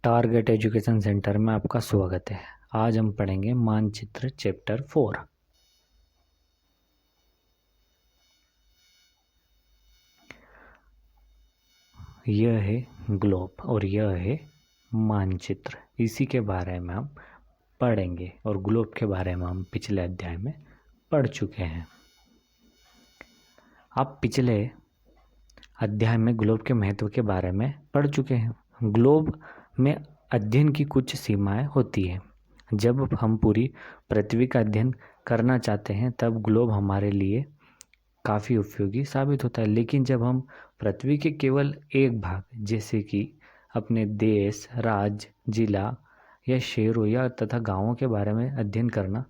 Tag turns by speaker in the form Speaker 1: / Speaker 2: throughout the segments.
Speaker 1: Target education centre में आपका स्वागत है। आज हम पढ़ेंगे मानचित्र चैप्टर 4। यह है ग्लोब और यह है मानचित्र। इसी के बारे में हम पढ़ेंगे और ग्लोब के बारे में हम पिछले अध्याय में पढ़ चुके हैं। आप पिछले अध्याय में ग्लोब के महत्व के बारे में पढ़ चुके हैं। ग्लोब में अध्ययन की कुछ सीमाएं होती हैं। जब हम पूरी पृथ्वी का अध्ययन करना चाहते हैं तब ग्लोब हमारे लिए काफ़ी उपयोगी साबित होता है। लेकिन जब हम पृथ्वी के केवल एक भाग जैसे कि अपने देश, राज्य, जिला या शहरों या तथा गांवों के बारे में अध्ययन करना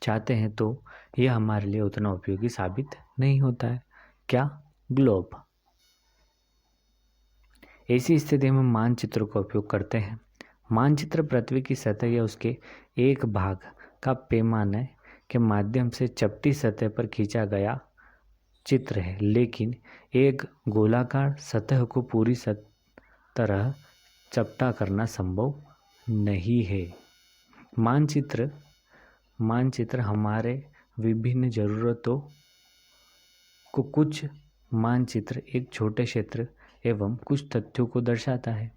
Speaker 1: चाहते हैं तो यह हमारे लिए उतना उपयोगी साबित नहीं होता है। क्या? ग्लोब। ऐसी स्थिति में मानचित्र का उपयोग करते हैं। मानचित्र पृथ्वी की सतह या उसके एक भाग का पैमाने के माध्यम से चपटी सतह पर खींचा गया चित्र है, लेकिन एक गोलाकार सतह को पूरी तरह चपटा करना संभव नहीं है। मानचित्र हमारे विभिन्न ज़रूरतों को कुछ मानचित्र एक छोटे क्षेत्र एवं कुछ तथ्यों को दर्शाता है।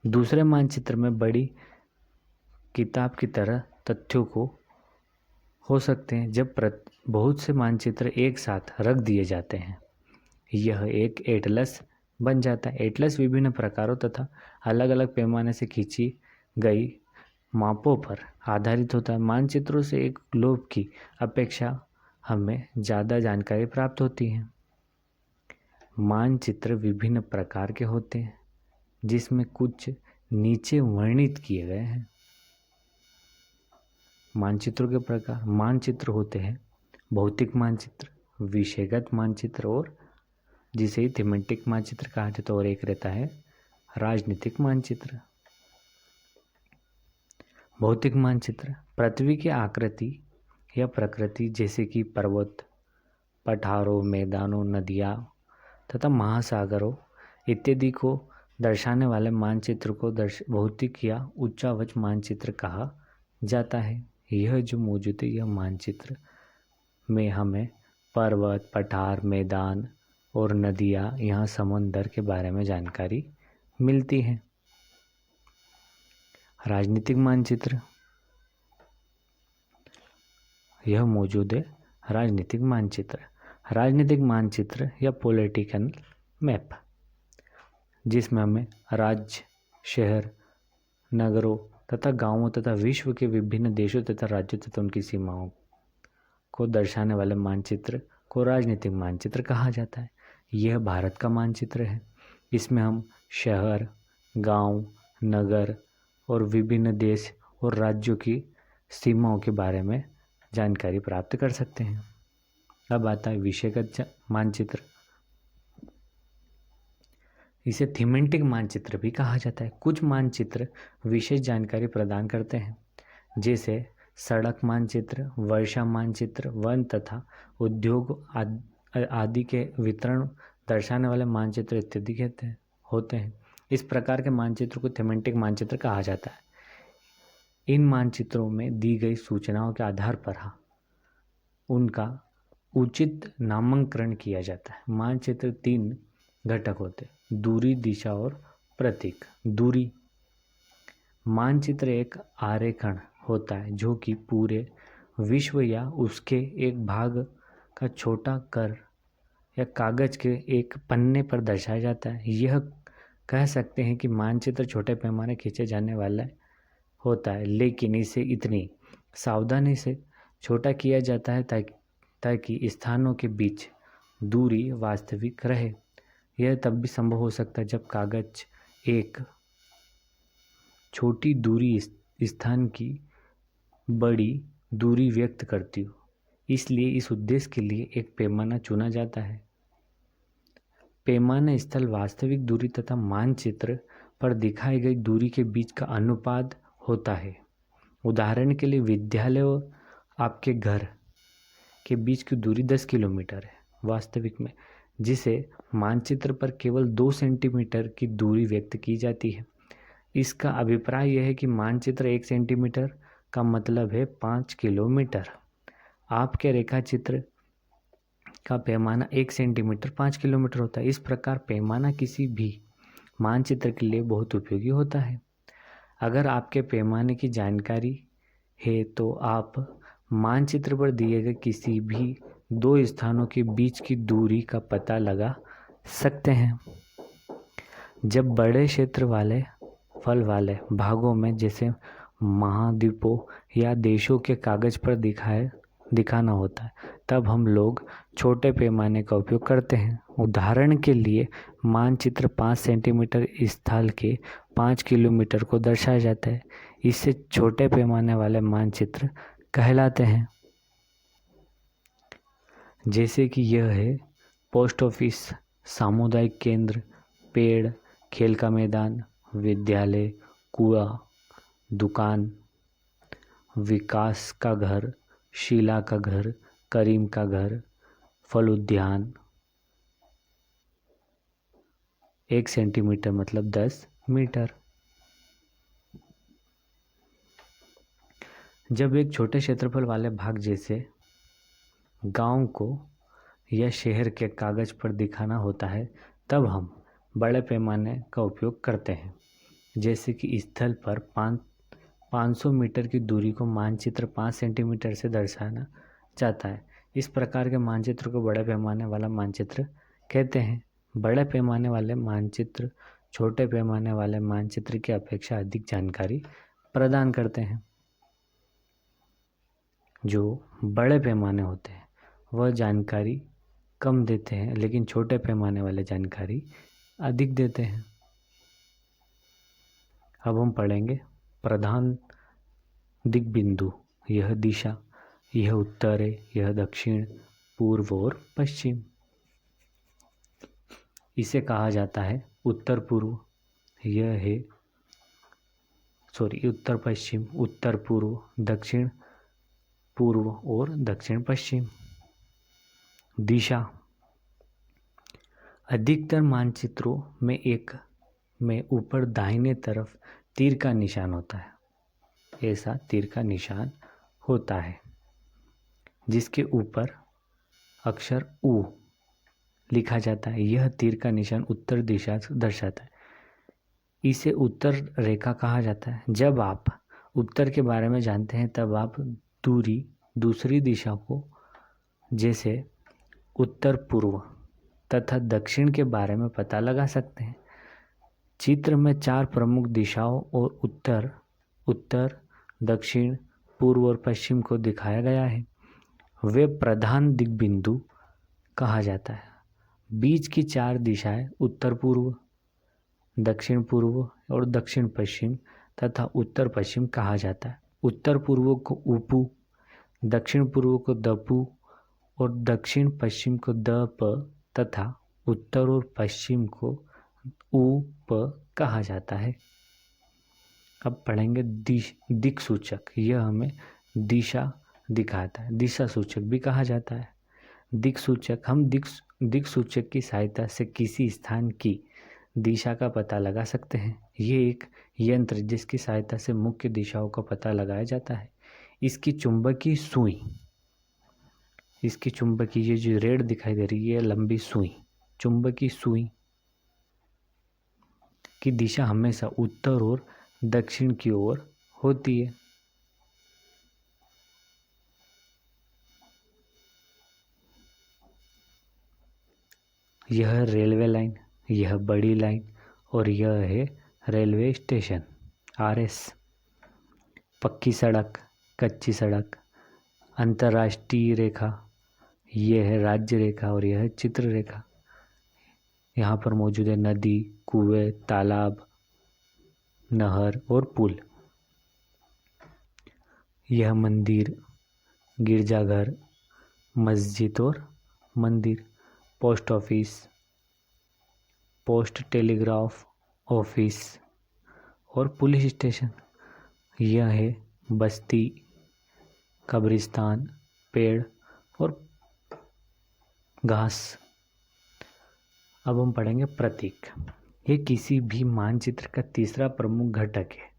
Speaker 1: दूसरे मानचित्र में बड़ी किताब की तरह तथ्यों को हो सकते हैं। जब बहुत से मानचित्र एक साथ रख दिए जाते हैं यह एक एटलस बन जाता है। एटलस विभिन्न प्रकारों तथा अलग अलग पैमाने से खींची गई मापों पर आधारित होता है। मानचित्रों से एक ग्लोब की अपेक्षा हमें ज़्यादा जानकारी प्राप्त होती है। मानचित्र विभिन्न प्रकार के होते हैं जिसमें कुछ नीचे वर्णित किए गए हैं। मानचित्रों के प्रकार मानचित्र होते हैं भौतिक मानचित्र, विषयगत मानचित्र और जिसे ही थीमेटिक मानचित्र कहा जाता है, और एक रहता है राजनीतिक मानचित्र। भौतिक मानचित्र पृथ्वी की आकृति या प्रकृति जैसे कि पर्वत, पठारों, मैदानों, नदियाँ तथा महासागरों इत्यादि को दर्शाने वाले मानचित्र को भौतिक या उच्चावच मानचित्र कहा जाता है। यह जो मौजूद है यह मानचित्र में हमें पर्वत, पठार, मैदान और नदियाँ, यहाँ समंदर के बारे में जानकारी मिलती है। राजनीतिक मानचित्र यह मौजूद है राजनीतिक मानचित्र। राजनीतिक मानचित्र या पॉलिटिकल मैप जिसमें हमें राज्य, शहर, नगरों तथा गांवों तथा विश्व के विभिन्न देशों तथा राज्यों तथा उनकी सीमाओं को दर्शाने वाले मानचित्र को राजनीतिक मानचित्र कहा जाता है। यह भारत का मानचित्र है। इसमें हम शहर, गांव, नगर और विभिन्न देश और राज्यों की सीमाओं के बारे में जानकारी प्राप्त कर सकते हैं। अब आता है विषयगत मानचित्र। इसे थीमेटिक मानचित्र भी कहा जाता है। कुछ मानचित्र विशेष जानकारी प्रदान करते हैं जैसे सड़क मानचित्र, वर्षा मानचित्र, वन तथा उद्योग आदि के वितरण दर्शाने वाले मानचित्र इत्यादि होते हैं। इस प्रकार के मानचित्र को थीमेटिक मानचित्र कहा जाता है। इन मानचित्रों में दी गई सूचनाओं के आधार पर उनका उचित नामकरण किया जाता है। मानचित्र 3 घटक होते हैं: दूरी, दिशा और प्रतीक। दूरी मानचित्र एक आरेखन होता है जो कि पूरे विश्व या उसके एक भाग का छोटा कर या कागज के एक पन्ने पर दर्शाया जाता है। यह कह सकते हैं कि मानचित्र छोटे पैमाने खींचे जाने वाला होता है, लेकिन इसे इतनी सावधानी से छोटा किया जाता है ताकि स्थानों के बीच दूरी वास्तविक रहे। यह तब भी संभव हो सकता है जब कागज एक छोटी दूरी स्थान की बड़ी दूरी व्यक्त करती हो। इसलिए इस उद्देश्य के लिए एक पैमाना चुना जाता है। पैमाना स्थल वास्तविक दूरी तथा मानचित्र पर दिखाई गई दूरी के बीच का अनुपात होता है। उदाहरण के लिए विद्यालय और आपके घर के बीच की दूरी 10 किलोमीटर है वास्तविक में, जिसे मानचित्र पर केवल 2 सेंटीमीटर की दूरी व्यक्त की जाती है। इसका अभिप्राय यह है कि मानचित्र 1 सेंटीमीटर का मतलब है 5 किलोमीटर। आपके रेखाचित्र का पैमाना 1 सेंटीमीटर 5 किलोमीटर होता है। इस प्रकार पैमाना किसी भी मानचित्र के लिए बहुत उपयोगी होता है। अगर आपके पैमाने की जानकारी है तो आप मानचित्र पर दिए गए किसी भी 2 स्थानों के बीच की दूरी का पता लगा सकते हैं। जब बड़े क्षेत्र वाले फल वाले भागों में जैसे महाद्वीपों या देशों के कागज पर दिखाना होता है, तब हम लोग छोटे पैमाने का उपयोग करते हैं। उदाहरण के लिए मानचित्र 5 सेंटीमीटर स्थल के 5 किलोमीटर को दर्शाया जाता है। इससे छोटे पैमाने वाले मानचित्र कहलाते हैं। जैसे कि यह है पोस्ट ऑफिस, सामुदायिक केंद्र, पेड़, खेल का मैदान, विद्यालय, कुआं, दुकान, विकास का घर, शीला का घर, करीम का घर, फल उद्यान। 1 सेंटीमीटर मतलब 10 मीटर। जब एक छोटे क्षेत्रफल वाले भाग जैसे गांव को या शहर के कागज पर दिखाना होता है, तब हम बड़े पैमाने का उपयोग करते हैं। जैसे कि स्थल पर 500 मीटर की दूरी को मानचित्र 5 सेंटीमीटर से दर्शाना चाहता है। इस प्रकार के मानचित्र को बड़े पैमाने वाला मानचित्र कहते हैं। बड़े पैमाने वाले मानचित्र छोटे पैमाने वाले मानचित्र की अपेक्षा अधिक जानकारी प्रदान करते हैं। जो बड़े पैमाने होते हैं वह जानकारी कम देते हैं, लेकिन छोटे पैमाने वाले जानकारी अधिक देते हैं। अब हम पढ़ेंगे प्रधान दिग्बिंदु। यह दिशा, यह उत्तर है, यह दक्षिण, पूर्व और पश्चिम। इसे कहा जाता है उत्तर पूर्व। यह है उत्तर पश्चिम, उत्तर पूर्व, दक्षिण पूर्व और दक्षिण पश्चिम। दिशा, अधिकतर मानचित्रों में में ऊपर दाहिने तरफ तीर का निशान होता है। ऐसा तीर का निशान होता है जिसके ऊपर अक्षर उ लिखा जाता है। यह तीर का निशान उत्तर दिशा दर्शाता है। इसे उत्तर रेखा कहा जाता है। जब आप उत्तर के बारे में जानते हैं तब आप दूसरी दिशा को जैसे उत्तर पूर्व तथा दक्षिण के बारे में पता लगा सकते हैं। चित्र में 4 प्रमुख दिशाओं और उत्तर, दक्षिण, पूर्व और पश्चिम को दिखाया गया है। वे प्रधान दिग्बिंदु कहा जाता है। बीच की 4 दिशाएं उत्तर पूर्व, दक्षिण पूर्व और दक्षिण पश्चिम तथा उत्तर पश्चिम कहा जाता है। उत्तर पूर्व को उपू, दक्षिण पूर्व को दपू और दक्षिण पश्चिम को दप तथा उत्तर और पश्चिम को उप कहा जाता है। अब पढ़ेंगे दिक सूचक। यह हमें दिशा दिखाता है। दिशा सूचक भी कहा जाता है। दिक सूचक, हम दिक सूचक की सहायता से किसी स्थान की दिशा का पता लगा सकते हैं। ये एक यंत्र जिसकी सहायता से मुख्य दिशाओं का पता लगाया जाता है। इसकी चुंबकीय सुई, ये जो रेड दिखाई दे रही है लंबी सुई, चुंबकीय सुई की दिशा हमेशा उत्तर और दक्षिण की ओर होती है। यह रेलवे लाइन, यह बड़ी लाइन और यह है रेलवे स्टेशन। RS, पक्की सड़क, कच्ची सड़क, अंतर्राष्ट्रीय रेखा, यह है राज्य रेखा और यह है चित्र रेखा। यहाँ पर मौजूद है नदी, कुएं, तालाब, नहर और पुल। यह मंदिर, गिरजाघर, मस्जिद और मंदिर, post office, post telegraph office और पुलिस स्टेशन। यह है बस्ती, कब्रिस्तान, पेड़ और घास। अब हम पढ़ेंगे प्रतीक। ये किसी भी मानचित्र का तीसरा प्रमुख घटक है।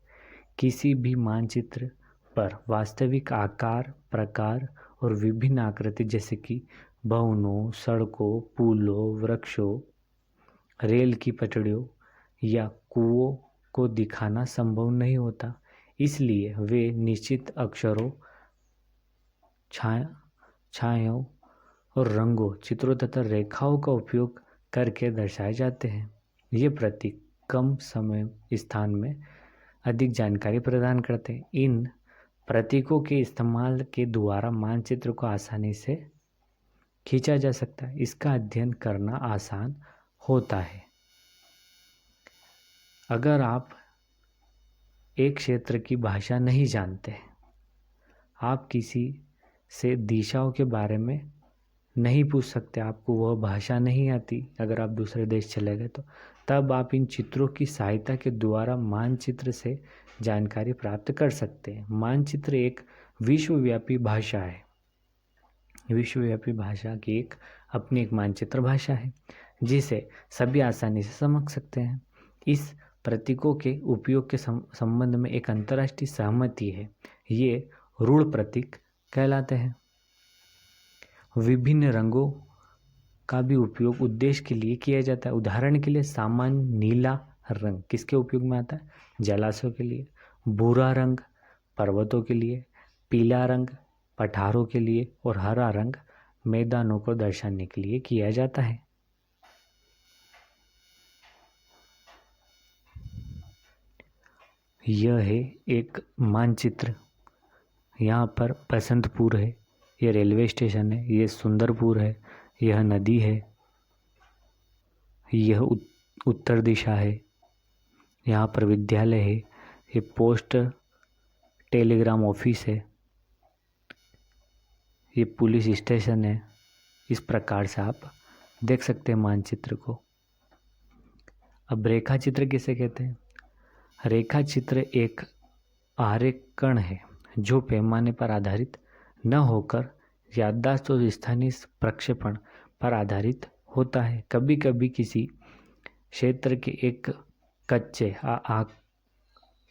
Speaker 1: किसी भी मानचित्र पर वास्तविक आकार, प्रकार और विभिन्न आकृति जैसे कि भवनों, सड़कों, पुलों, वृक्षों, रेल की पटरियों या कुओं को दिखाना संभव नहीं होता। इसलिए वे निश्चित अक्षरों, छायों और रंगों, चित्रों तथा रेखाओं का उपयोग करके दर्शाए जाते हैं। ये प्रतीक कम समय स्थान में अधिक जानकारी प्रदान करते हैं। इन प्रतीकों के इस्तेमाल के द्वारा मानचित्र को आसानी से खींचा जा सकता है। इसका अध्ययन करना आसान होता है। अगर आप एक क्षेत्र की भाषा नहीं जानते, आप किसी से दिशाओं के बारे में नहीं पूछ सकते, आपको वह भाषा नहीं आती, अगर आप दूसरे देश चले गए तो तब आप इन चित्रों की सहायता के द्वारा मानचित्र से जानकारी प्राप्त कर सकते हैं। मानचित्र एक विश्वव्यापी भाषा है। विश्वव्यापी भाषा की अपनी एक मानचित्र भाषा है जिसे सभी आसानी से समझ सकते हैं। इस प्रतीकों के उपयोग के संबंध में एक अंतर्राष्ट्रीय सहमति है। ये रूढ़ प्रतीक कहलाते हैं। विभिन्न रंगों का भी उपयोग उद्देश्य के लिए किया जाता है। उदाहरण के लिए सामान्य नीला रंग किसके उपयोग में आता है? जलाशयों के लिए। भूरा रंग पर्वतों के लिए। पीला रंग पठारों के लिए और हरा रंग मैदानों को दर्शाने के लिए किया जाता है। यह है एक मानचित्र। यहाँ पर बसंतपुर है, यह रेलवे स्टेशन है, यह सुंदरपुर है, यह नदी है, यह उत्तर दिशा है, यहाँ पर विद्यालय है, ये पोस्ट टेलीग्राम ऑफिस है, ये पुलिस स्टेशन है। इस प्रकार से आप देख सकते हैं मानचित्र को। अब रेखा चित्र किसे कहते हैं? रेखा चित्र एक आरेखण है जो पैमाने पर आधारित न होकर याददाश्त और स्थानीय प्रक्षेपण पर आधारित होता है। कभी कभी किसी क्षेत्र के एक कच्चे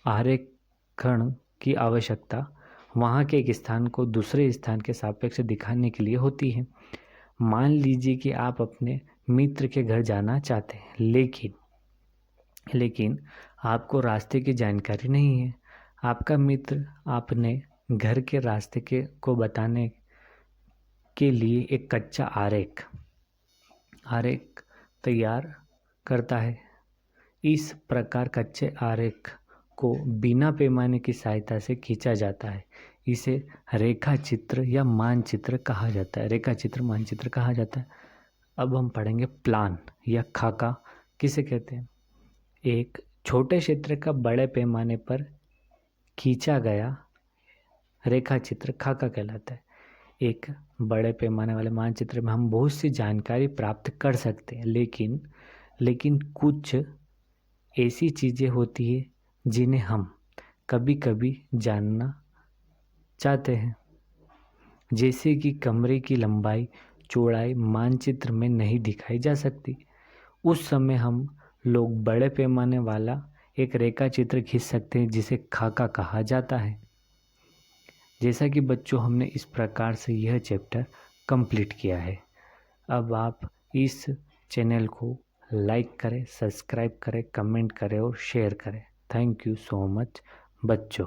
Speaker 1: आरेखण की आवश्यकता वहाँ के एक स्थान को दूसरे स्थान के सापेक्ष दिखाने के लिए होती है। मान लीजिए कि आप अपने मित्र के घर जाना चाहते हैं, लेकिन आपको रास्ते की जानकारी नहीं है। आपका मित्र आपने घर के रास्ते को बताने के लिए एक कच्चा आरेख तैयार करता है। इस प्रकार कच्चे आरेख को बिना पैमाने की सहायता से खींचा जाता है। इसे रेखा चित्र या मानचित्र कहा जाता है। रेखा चित्र, मानचित्र कहा जाता है। अब हम पढ़ेंगे प्लान या खाका किसे कहते हैं? एक छोटे क्षेत्र का बड़े पैमाने पर खींचा गया रेखा चित्र खाका कहलाता है। एक बड़े पैमाने वाले मानचित्र में हम बहुत सी जानकारी प्राप्त कर सकते हैं, लेकिन कुछ ऐसी चीज़ें होती है जिन्हें हम कभी कभी जानना चाहते हैं, जैसे कि कमरे की लंबाई चौड़ाई मानचित्र में नहीं दिखाई जा सकती। उस समय हम लोग बड़े पैमाने वाला एक रेखा चित्र खींच सकते हैं जिसे खाका कहा जाता है। जैसा कि बच्चों, हमने इस प्रकार से यह चैप्टर कंप्लीट किया है। अब आप इस चैनल को लाइक करें, सब्सक्राइब करें, कमेंट करें और शेयर करें। थैंक यू सो मच बच्चों।